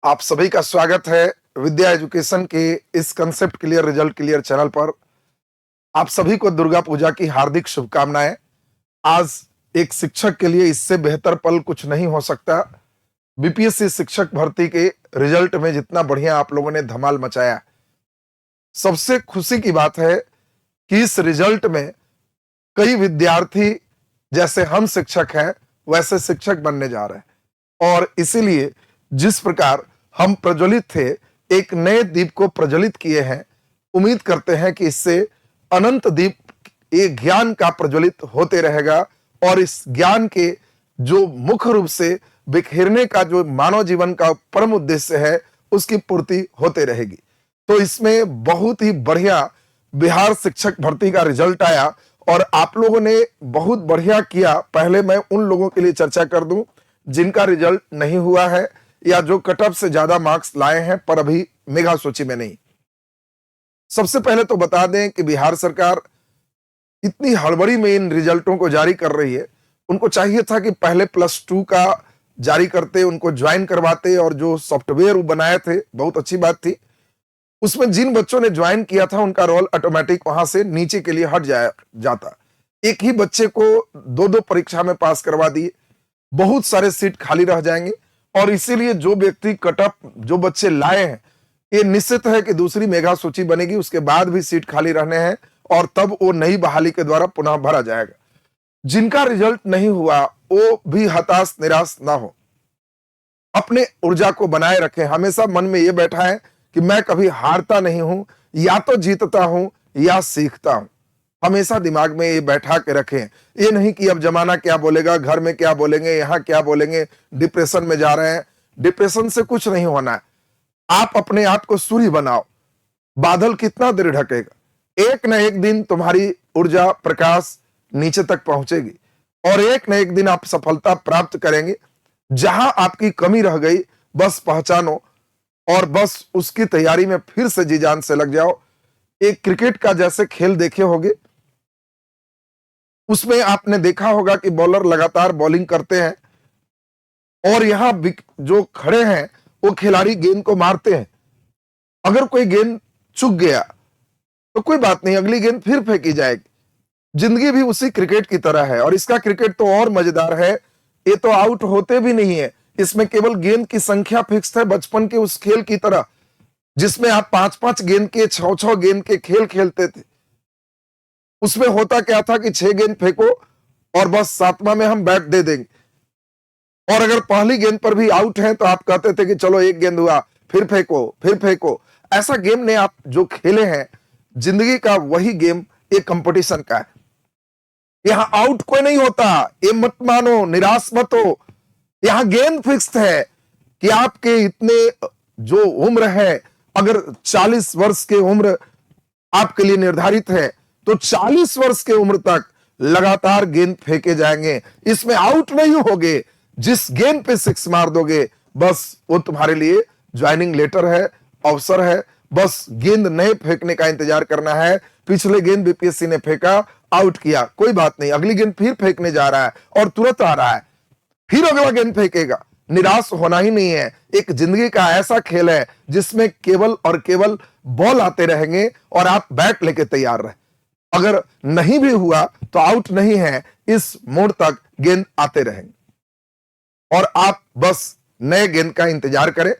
आप सभी का स्वागत है विद्या एजुकेशन के इस concept clear result clear channel पर। आप सभी को दुर्गा पूजा की हार्दिक शुभकामनाएं। आज एक शिक्षक के लिए इससे बेहतर पल कुछ नहीं हो सकता। बीपीएससी शिक्षक भर्ती के रिजल्ट में जितना बढ़िया आप लोगों ने धमाल मचाया, सबसे खुशी की बात है कि इस रिजल्ट में कई विद्यार्थी जैसे हम शिक्षक हैं वैसे शिक्षक बनने जा रहे हैं। और इसीलिए जिस प्रकार हम प्रज्वलित थे, एक नए दीप को प्रज्वलित किए हैं। उम्मीद करते हैं कि इससे अनंत दीप ये ज्ञान का प्रज्वलित होते रहेगा और इस ज्ञान के जो मुख्य रूप से बिखेरने का जो मानव जीवन का परम उद्देश्य है उसकी पूर्ति होते रहेगी। तो इसमें बहुत ही बढ़िया बिहार शिक्षक भर्ती का रिजल्ट आया और आप लोगों ने बहुत बढ़िया किया। पहले मैं उन लोगों के लिए चर्चा कर दूं जिनका रिजल्ट नहीं हुआ है या जो कट ऑफ से ज्यादा मार्क्स लाए हैं पर अभी मेगा सूची में नहीं। सबसे पहले तो बता दें कि बिहार सरकार इतनी हड़बड़ी में इन रिजल्टों को जारी कर रही है। उनको चाहिए था कि पहले +2 का जारी करते, उनको ज्वाइन करवाते और जो सॉफ्टवेयर वो बनाए थे बहुत अच्छी बात थी। उसमें जिन बच्चों ने ज्वाइन किया था उनका रोल ऑटोमेटिक वहां से नीचे के लिए हट जाता। एक ही बच्चे को दो दो परीक्षा में पास करवा दिए, बहुत सारे सीट खाली रह जाएंगे। और इसीलिए जो व्यक्ति कट ऑफ जो बच्चे लाए हैं, ये निश्चित है कि दूसरी मेगा सूची बनेगी, उसके बाद भी सीट खाली रहने हैं और तब वो नई बहाली के द्वारा पुनः भरा जाएगा। जिनका रिजल्ट नहीं हुआ वो भी हताश निराश ना हो, अपने ऊर्जा को बनाए रखें। हमेशा मन में ये बैठा है कि मैं कभी हारता नहीं हूं, या तो जीतता हूं या सीखता हूं। हमेशा दिमाग में ये बैठा के रखें। ये नहीं कि अब जमाना क्या बोलेगा, घर में क्या बोलेंगे, यहाँ क्या बोलेंगे, डिप्रेशन में जा रहे हैं। डिप्रेशन से कुछ नहीं होना है। आप अपने आप को सूर्य बनाओ। बादल कितना देर ढकेगा, एक न एक दिन तुम्हारी ऊर्जा प्रकाश नीचे तक पहुंचेगी और एक न एक दिन आप सफलता प्राप्त करेंगे। जहां आपकी कमी रह गई बस पहचानो और बस उसकी तैयारी में फिर से जी जान से लग जाओ। एक क्रिकेट का जैसे खेल देखे होंगे, उसमें आपने देखा होगा कि बॉलर लगातार बॉलिंग करते हैं और यहां जो खड़े हैं वो खिलाड़ी गेंद को मारते हैं। अगर कोई गेंद चूक गया तो कोई बात नहीं, अगली गेंद फिर फेंकी जाएगी। जिंदगी भी उसी क्रिकेट की तरह है और इसका क्रिकेट तो और मजेदार है। ये तो आउट होते भी नहीं है, इसमें केवल गेंद की संख्या फिक्स है। बचपन के उस खेल की तरह जिसमें आप 5-5 गेंद के 6-6 गेंद के खेल खेलते थे, उसमें होता क्या था कि 6 गेंद फेंको और बस 7वां में हम बैट दे देंगे। और अगर पहली गेंद पर भी आउट है तो आप कहते थे कि चलो एक गेंद हुआ, फिर फेंको फिर फेंको। ऐसा गेम ने आप जो खेले हैं, जिंदगी का वही गेम एक कंपटीशन का है। यहां आउट कोई नहीं होता, ये मत मानो, निराश मत हो। यहां गेंद फिक्स है कि आपके इतने जो उम्र है, अगर 40 वर्ष की उम्र आपके लिए निर्धारित है तो 40 वर्ष की उम्र तक लगातार गेंद फेंके जाएंगे। इसमें आउट नहीं होगे। जिस गेंद पे 6 मार दोगे बस वो तुम्हारे लिए ज्वाइनिंग लेटर है, अवसर है। बस गेंद नए फेंकने का इंतजार करना है। पिछले गेंद बीपीएससी ने फेंका, आउट किया, कोई बात नहीं, अगली गेंद फिर फेंकने जा रहा है और तुरंत आ रहा है, फिर अगला गेंद फेंकेगा। निराश होना ही नहीं है। एक जिंदगी का ऐसा खेल है जिसमें केवल और केवल बॉल आते रहेंगे और आप बैट लेके तैयार रहे। अगर नहीं भी हुआ तो आउट नहीं है, इस मोड़ तक गेंद आते रहेंगे और आप बस नए गेंद का इंतजार करें।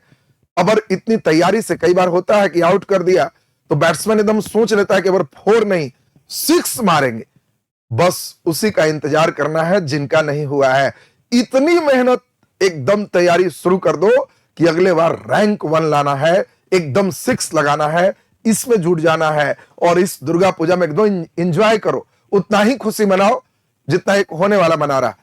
अगर इतनी तैयारी से कई बार होता है कि आउट कर दिया तो बैट्समैन एकदम सोच लेता है कि अगर 4 नहीं 6 मारेंगे। बस उसी का इंतजार करना है जिनका नहीं हुआ है। इतनी मेहनत, एकदम तैयारी शुरू कर दो कि अगले बार रैंक 1 लाना है, एकदम 6 लगाना है, इसमें जुट जाना है और इस दुर्गा पूजा में एकदम एंजॉय करो। उतना ही खुशी मनाओ जितना एक होने वाला मना रहा।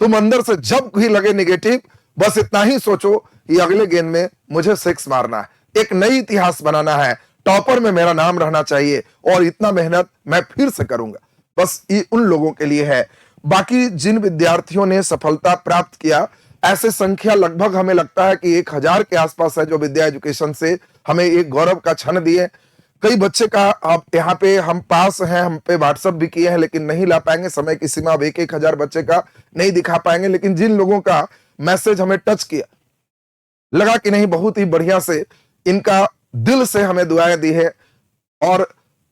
तुम अंदर से जब भी लगे निगेटिव, बस इतना ही सोचो कि अगले गेंद में मुझे 6 मारना है, एक नई इतिहास बनाना है, टॉपर में मेरा नाम रहना चाहिए और इतना मेहनत मैं फिर से करूंगा। बस ये उन लोगों के लिए है। बाकी जिन विद्यार्थियों ने सफलता प्राप्त किया, ऐसे संख्या लगभग हमें लगता है कि 1000 के आसपास है जो विद्या एजुकेशन से हमें एक गौरव का क्षण दिए। कई बच्चे का अब यहाँ पे हम पास हैं, हम पे व्हाट्सएप भी किए हैं लेकिन नहीं ला पाएंगे, समय की सीमा। अब 1-1000 बच्चे का नहीं दिखा पाएंगे, लेकिन जिन लोगों का मैसेज हमें टच किया, लगा कि नहीं, बहुत ही बढ़िया से इनका दिल से हमें दुआएं दी है, और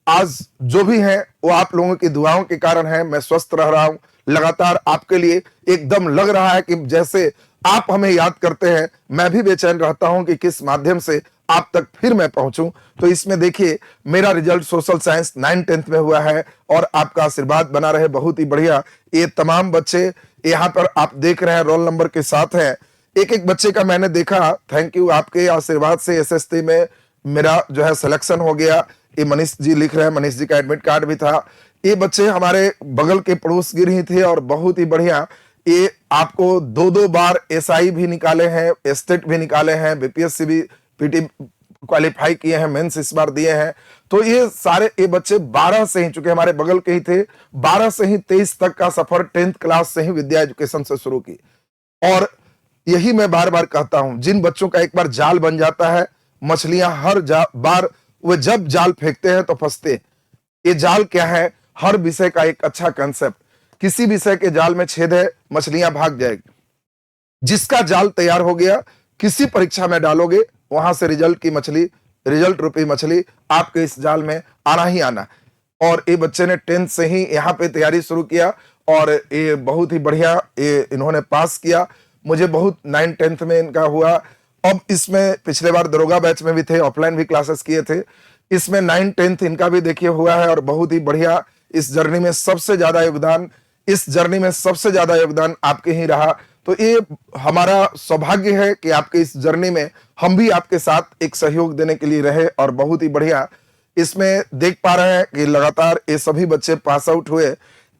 आज जो भी है वो आप लोगों की दुआओं के कारण है। मैं स्वस्थ रह रहा हूं, लगातार आपके लिए एकदम लग रहा है कि जैसे आप हमें याद करते हैं, मैं भी बेचैन रहता हूं कि किस माध्यम से आप तक फिर मैं पहुंचूं। तो इसमें देखिए, मेरा रिजल्ट सोशल साइंस 9th-10th में हुआ है, और आपका आशीर्वाद बना रहे। बहुत ही बढ़िया। ये तमाम बच्चे यहाँ पर आप देख रहे हैं रोल नंबर के साथ हैं। एक एक बच्चे का मैंने देखा, थैंक यू, आपके आशीर्वाद से एसएसटी में मेरा जो है सिलेक्शन हो गया। ये मनीष जी लिख रहे हैं, मनीष जी का एडमिट कार्ड भी था। ये बच्चे हमारे बगल के पड़ोस गिर ही थे, और बहुत ही बढ़िया, ये आपको 2-2 बार एसआई भी निकाले हैं, स्टेट भी निकाले हैं, बीपीएससी भी पीटी क्वालिफाई किए हैं, मेंस इस बार दिए हैं। तो ये सारे ये बच्चे 12 से ही, चूंकि हमारे बगल के ही थे, 12 से ही 23 तक का सफर 10th क्लास से ही विद्या एजुकेशन से शुरू की। और यही मैं बार बार कहता हूं, जिन बच्चों का एक बार जाल बन जाता है, मछलियां हर बार वे जब जाल फेंकते हैं तो फंसते। ये जाल क्या है? हर विषय का एक अच्छा कंसेप्ट। किसी विषय के जाल में छेद है, मछलियां भाग जाएगी। जिसका जाल तैयार हो गया, किसी परीक्षा में डालोगे, वहां से रिजल्ट की मछली, रिजल्ट रूपी मछली आपके इस जाल में आना ही आना। और ये बच्चे ने 10th से ही यहाँ पे तैयारी शुरू किया, और ये बहुत ही बढ़िया ये इन्होंने पास किया। मुझे बहुत 9th-10th में इनका हुआ। अब इसमें पिछले बार दरोगा बैच में भी थे, ऑफलाइन भी क्लासेस किए थे। इसमें 9th-10th इनका भी देखिए हुआ है, और बहुत ही बढ़िया। इस जर्नी में सबसे ज्यादा योगदान, इस जर्नी में सबसे ज्यादा योगदान आपके ही रहा। तो ये हमारा सौभाग्य है कि आपके इस जर्नी में हम भी आपके साथ एक सहयोग देने के लिए रहे, और बहुत ही बढ़िया इसमें देख पा रहे हैं कि लगातार ये सभी बच्चे पास आउट हुए।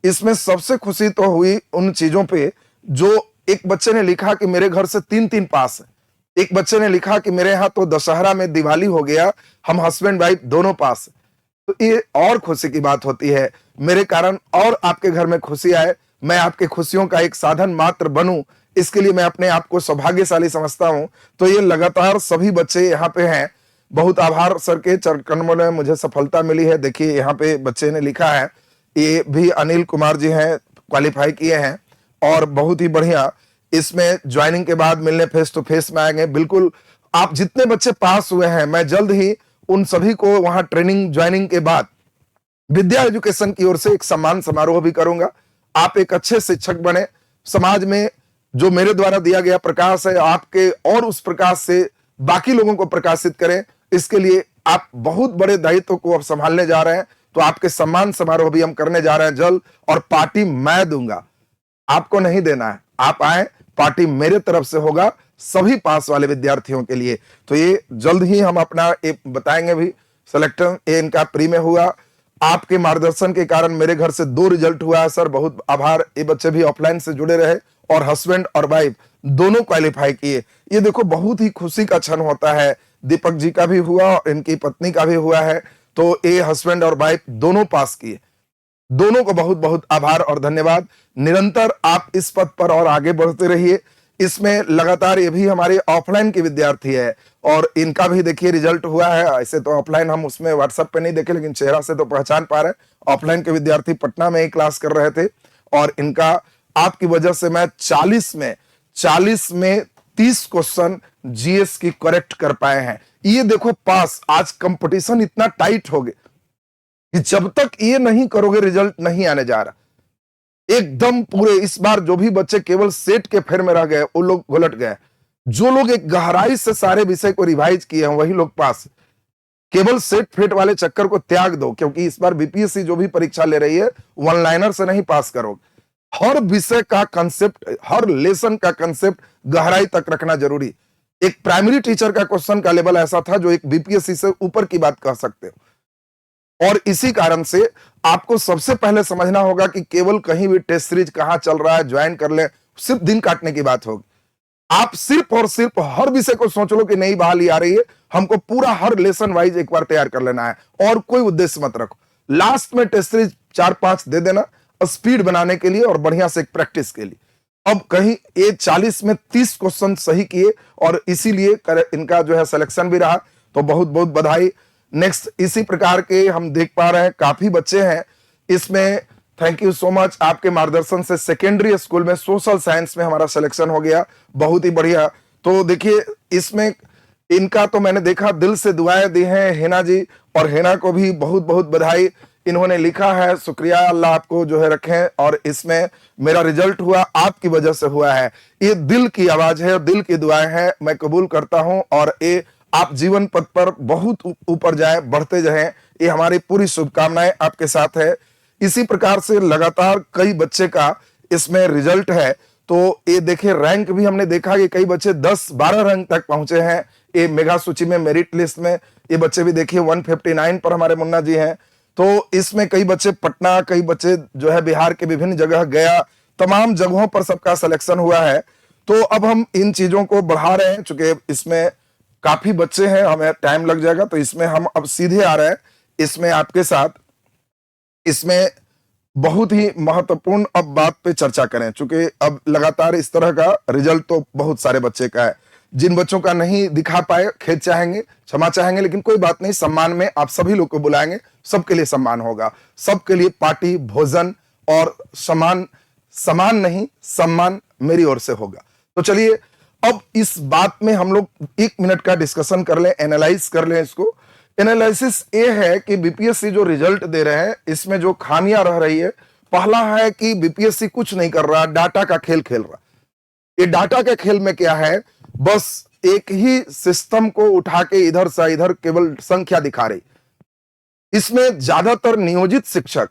इसमें सबसे खुशी तो हुई उन चीजों पे, जो एक बच्चे ने लिखा कि मेरे घर से 3-3 पास है। एक बच्चे ने लिखा कि मेरे यहाँ तो दशहरा में दिवाली हो गया, हम हस्बैंड वाइफ दोनों पास। तो ये और खुशी की बात होती है, मेरे कारण और आपके घर में खुशी आए, मैं आपके खुशियों का एक साधन मात्र बनूं, इसके लिए मैं अपने आप को सौभाग्यशाली समझता हूं। तो ये लगातार सभी बच्चे यहाँ पे हैं। बहुत आभार सर के चरणों में मुझे सफलता मिली है। देखिए यहाँ पे बच्चे ने लिखा है, ये भी अनिल कुमार जी हैं, क्वालिफाई किए हैं, और बहुत ही बढ़िया। इसमें ज्वाइनिंग के बाद मिलने फेस टू फेस में आएंगे। बिल्कुल, आप जितने बच्चे पास हुए हैं, मैं जल्द ही उन सभी को वहां ट्रेनिंग ज्वाइनिंग के बाद विद्या एजुकेशन की ओर से एक सम्मान समारोह भी करूंगा। आप एक अच्छे शिक्षक बने, समाज में जो मेरे द्वारा दिया गया प्रकाश है, आपके और उस प्रकाश से बाकी लोगों को प्रकाशित करें। इसके लिए आप बहुत बड़े दायित्व को अब संभालने जा रहे हैं। तो आपके सम्मान समारोह भी हम करने जा रहे हैं जल्द, और पार्टी मैं दूंगा, आपको नहीं देना है। आप आए, पार्टी मेरे तरफ से होगा सभी पास वाले विद्यार्थियों के लिए। तो ये जल्द ही हम अपना एक बताएंगे भी। सिलेक्शन ये इनका प्री में हुआ, आपके मार्गदर्शन के कारण मेरे घर से 2 रिजल्ट हुआ है सर, बहुत आभार। ये बच्चे भी ऑफलाइन से जुड़े रहे, और हस्बैंड और वाइफ दोनों क्वालिफाई किए। ये देखो बहुत ही खुशी का क्षण होता है। दीपक जी का भी हुआ और इनकी पत्नी का भी हुआ है। तो ये हस्बैंड और वाइफ दोनों पास किए। दोनों को बहुत बहुत आभार और धन्यवाद। निरंतर आप इस पद पर और आगे बढ़ते रहिए। इसमें लगातार ये भी हमारे ऑफलाइन के विद्यार्थी है, और इनका भी देखिए रिजल्ट हुआ है। ऐसे तो ऑफलाइन हम उसमें व्हाट्सएप पे नहीं देखे, लेकिन चेहरा से तो पहचान पा रहे। ऑफलाइन के विद्यार्थी पटना में ही क्लास कर रहे थे, और इनका आपकी वजह से मैं 40 में 30 क्वेश्चन जीएस की करेक्ट कर पाए हैं। ये देखो पास। आज कंपटीशन इतना टाइट हो गया कि जब तक ये नहीं करोगे रिजल्ट नहीं आने जा रहा। एकदम पूरे इस बार जो भी बच्चे केवल सेट के फेर में रह गए, वो लोग उलट गए। जो लोग एक गहराई से सारे विषय को रिवाइज किए हैं, वही लोग पास। केवल सेट फेट वाले चक्कर को त्याग दो, क्योंकि इस बार बीपीएससी जो भी परीक्षा ले रही है, वन लाइनर से नहीं पास करोगे। हर विषय का कंसेप्ट, हर लेसन का कंसेप्ट गहराई तक रखना जरूरी। एक प्राइमरी टीचर का क्वेश्चन का लेवल ऐसा था जो एक बीपीएससी से ऊपर की बात कह सकते हो। और इसी कारण से आपको सबसे पहले समझना होगा कि केवल कहीं भी टेस्ट सीरीज कहां चल रहा है, ज्वाइन कर ले, सिर्फ दिन काटने की बात होगी। आप सिर्फ और सिर्फ हर विषय को सोच लो कि नई बहाली आ रही है, हमको पूरा हर लेसन वाइज एक बार तैयार कर लेना है, और कोई उद्देश्य मत रखो। लास्ट में टेस्ट सीरीज 4-5 दे देना स्पीड बनाने के लिए और बढ़िया से एक प्रैक्टिस के लिए। अब कहीं ये 40 में 30 क्वेश्चन सही किए, और इसीलिए इनका जो है सिलेक्शन भी रहा। तो बहुत बहुत बधाई। नेक्स्ट इसी प्रकार के हम देख पा रहे हैं काफी बच्चे हैं इसमें। Thank you so much. आपके मार्गदर्शन से सेकेंडरी स्कूल में सोशल साइंस में हमारा सिलेक्शन हो गया, बहुत ही बढ़िया। तो देखिए इसमें इनका तो मैंने देखा दिल से दुआएं दी हैं हिना जी, और हिना को भी बहुत बहुत बधाई। इन्होंने लिखा है शुक्रिया, अल्लाह आपको जो है रखें, और इसमें मेरा रिजल्ट हुआ आपकी वजह से हुआ है। ये दिल की आवाज है, दिल की दुआएं हैं, मैं कबूल करता हूं, और ये आप जीवन पथ पर बहुत ऊपर जाए, बढ़ते जाएं, ये हमारी पूरी शुभकामनाएं आपके साथ है। इसी प्रकार से लगातार कई बच्चे का इसमें रिजल्ट है। तो ये देखिए रैंक भी हमने देखा कि कई बच्चे 10-12 रैंक तक पहुंचे हैं ये मेगा सूची में, मेरिट लिस्ट में। ये बच्चे भी देखिए 159 पर हमारे मुन्ना जी हैं। तो इसमें कई बच्चे पटना, कई बच्चे जो है बिहार के विभिन्न जगह, गया, तमाम जगहों पर सबका सिलेक्शन हुआ है। तो अब हम इन चीजों को बढ़ा रहे हैं, चूंकि इसमें काफी बच्चे हैं, हमें टाइम लग जाएगा, तो इसमें हम अब सीधे आ रहे हैं इसमें आपके साथ। इसमें बहुत ही महत्वपूर्ण अब बात पे चर्चा करें, चूंकि अब लगातार इस तरह का रिजल्ट तो बहुत सारे बच्चे का है। जिन बच्चों का नहीं दिखा पाए खेद चाहेंगे, क्षमा चाहेंगे, लेकिन कोई बात नहीं, सम्मान में आप सभी लोग को बुलाएंगे, सबके लिए सम्मान होगा, सबके लिए पार्टी, भोजन और समान नहीं सम्मान मेरी ओर से होगा। तो चलिए अब इस बात में हम लोग 1 मिनट का डिस्कशन कर लें, एनालाइज कर लें इसको। एनालिसिस ये है कि बीपीएससी जो रिजल्ट दे रहे हैं इसमें जो खामियां रह रही है, पहला है कि बीपीएससी कुछ नहीं कर रहा, डाटा का खेल खेल रहा। ये डाटा के खेल में क्या है, बस एक ही सिस्टम को उठा के इधर से इधर केवल संख्या दिखा रही। इसमें ज्यादातर नियोजित शिक्षक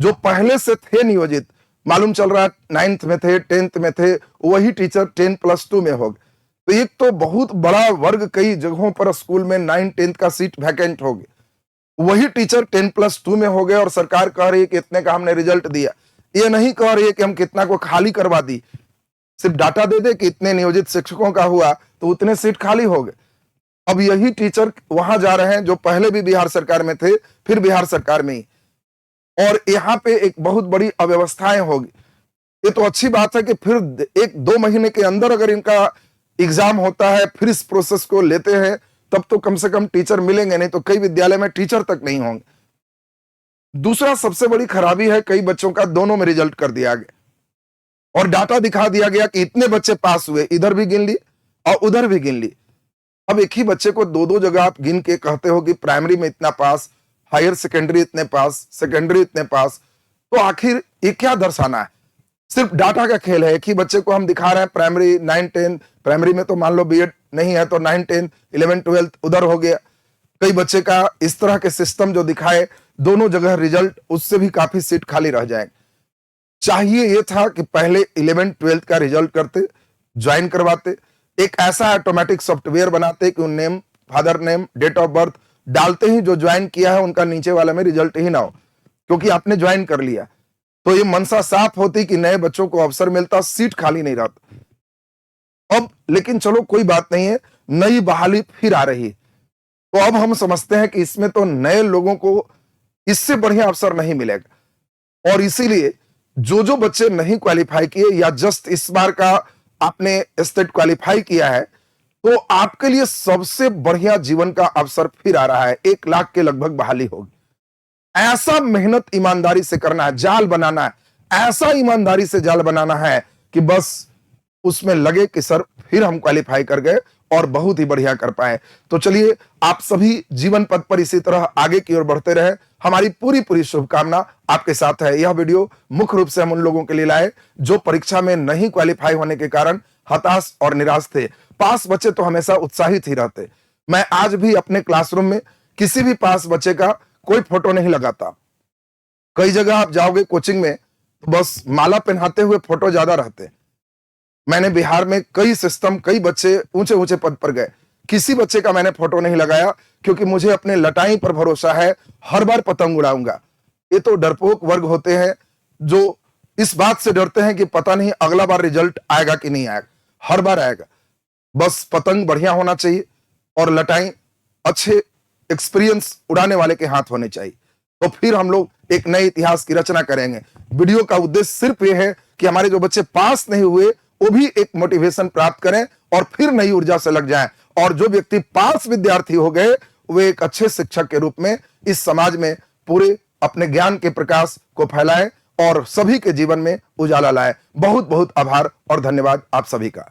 जो पहले से थे नियोजित, मालूम चल रहा है 9th में थे, 10th में थे, वही टीचर 10+2 में हो गए। तो एक तो बहुत बड़ा वर्ग कई जगहों पर स्कूल में 9-10 का सीट वैकेंट हो गया, वही टीचर 10+2 में हो गए, और सरकार कह रही है कि इतने का हमने रिजल्ट दिया। ये नहीं कह रही है कि हम कितना को खाली करवा दी, सिर्फ डाटा दे दे कि इतने नियोजित शिक्षकों का हुआ तो उतने सीट खाली हो गए। अब यही टीचर वहां जा रहे हैं जो पहले भी बिहार सरकार में थे, फिर बिहार सरकार में ही, और यहाँ पे एक बहुत बड़ी अव्यवस्थाएं होगी। ये तो अच्छी बात है कि फिर 1-2 महीने के अंदर अगर इनका एग्जाम होता है, फिर इस प्रोसेस को लेते हैं, तब तो कम से कम टीचर मिलेंगे, नहीं तो कई विद्यालय में टीचर तक नहीं होंगे। दूसरा सबसे बड़ी खराबी है, कई बच्चों का दोनों में रिजल्ट कर दिया गया और डाटा दिखा दिया गया कि इतने बच्चे पास हुए, इधर भी गिन ली और उधर भी गिन ली। अब एक ही बच्चे को 2-2 जगह आप गिन के कहते हो कि प्राइमरी में इतना पास, हायर सेकेंडरी इतने पास, सेकेंडरी इतने पास, तो आखिर ये क्या दर्शाना है? सिर्फ डाटा का खेल है। एक ही बच्चे को हम दिखा रहे हैं प्राइमरी 9-10, प्राइमरी में तो मान लो बीएड नहीं है तो 9-10, 11-12 उधर हो गया। कई बच्चे का इस तरह के सिस्टम जो दिखाए, दोनों जगह रिजल्ट, उससे भी काफी सीट खाली रह जाएंगे। चाहिए ये था कि पहले 11-12 का रिजल्ट करते, ज्वाइन करवाते, एक ऐसा ऑटोमेटिक सॉफ्टवेयर बनाते कि name, father name, date of birth डालते ही जो ज्वाइन किया है उनका नीचे वाले में रिजल्ट ही ना हो, क्योंकि आपने ज्वाइन कर लिया। तो ये मनसा साफ होती कि नए बच्चों को अवसर मिलता, सीट खाली नहीं रहता। अब लेकिन चलो कोई बात नहीं है, नई बहाली फिर आ रही है, तो अब हम समझते हैं कि इसमें तो नए लोगों को इससे बढ़िया अवसर नहीं मिलेगा। और इसीलिए जो जो बच्चे नहीं क्वालिफाई किए या जस्ट इस बार का आपने स्टेट क्वालिफाई किया है, तो आपके लिए सबसे बढ़िया जीवन का अवसर फिर आ रहा है। 1 लाख के लगभग बहाली होगी। ऐसा मेहनत ईमानदारी से करना है, जाल बनाना है, ऐसा ईमानदारी से जाल बनाना है कि बस उसमें लगे कि सर फिर हम क्वालिफाई कर गए और बहुत ही बढ़िया कर पाए। तो चलिए आप सभी जीवन पथ पर इसी तरह आगे की ओर बढ़ते रहे, हमारी पूरी शुभकामना आपके साथ है। यह वीडियो मुख्य रूप से हम उन लोगों के लिए लाए जो परीक्षा में नहीं क्वालिफाई होने के कारण हताश और निराश थे। पास बच्चे तो हमेशा उत्साहित ही रहते। मैं आज भी अपने क्लासरूम में किसी भी पास बच्चे का कोई फोटो नहीं लगाता। कई जगह आप जाओगे कोचिंग में तो बस माला पहनाते हुए फोटो ज्यादा रहते। मैंने बिहार में कई सिस्टम, कई बच्चे ऊंचे ऊंचे पद पर गए, किसी बच्चे का मैंने फोटो नहीं लगाया, क्योंकि मुझे अपने लटाई पर भरोसा है, हर बार पतंग उड़ाऊंगा। ये तो डरपोक वर्ग होते हैं जो इस बात से डरते हैं कि पता नहीं अगला बार रिजल्ट आएगा कि नहीं आएगा, हर बार आएगा। बस पतंग बढ़िया होना चाहिए और लटाई अच्छे एक्सपीरियंस उड़ाने वाले के हाथ होने चाहिए, तो फिर हम लोग एक नए इतिहास की रचना करेंगे। वीडियो का उद्देश्य सिर्फ ये है कि हमारे जो बच्चे पास नहीं हुए वो भी एक मोटिवेशन प्राप्त करें और फिर नई ऊर्जा से लग जाएं, और जो व्यक्ति पास विद्यार्थी हो गए वे एक अच्छे शिक्षक के रूप में इस समाज में पूरे अपने ज्ञान के प्रकाश को फैलाएं और सभी के जीवन में उजाला लाएं। बहुत बहुत आभार और धन्यवाद आप सभी का।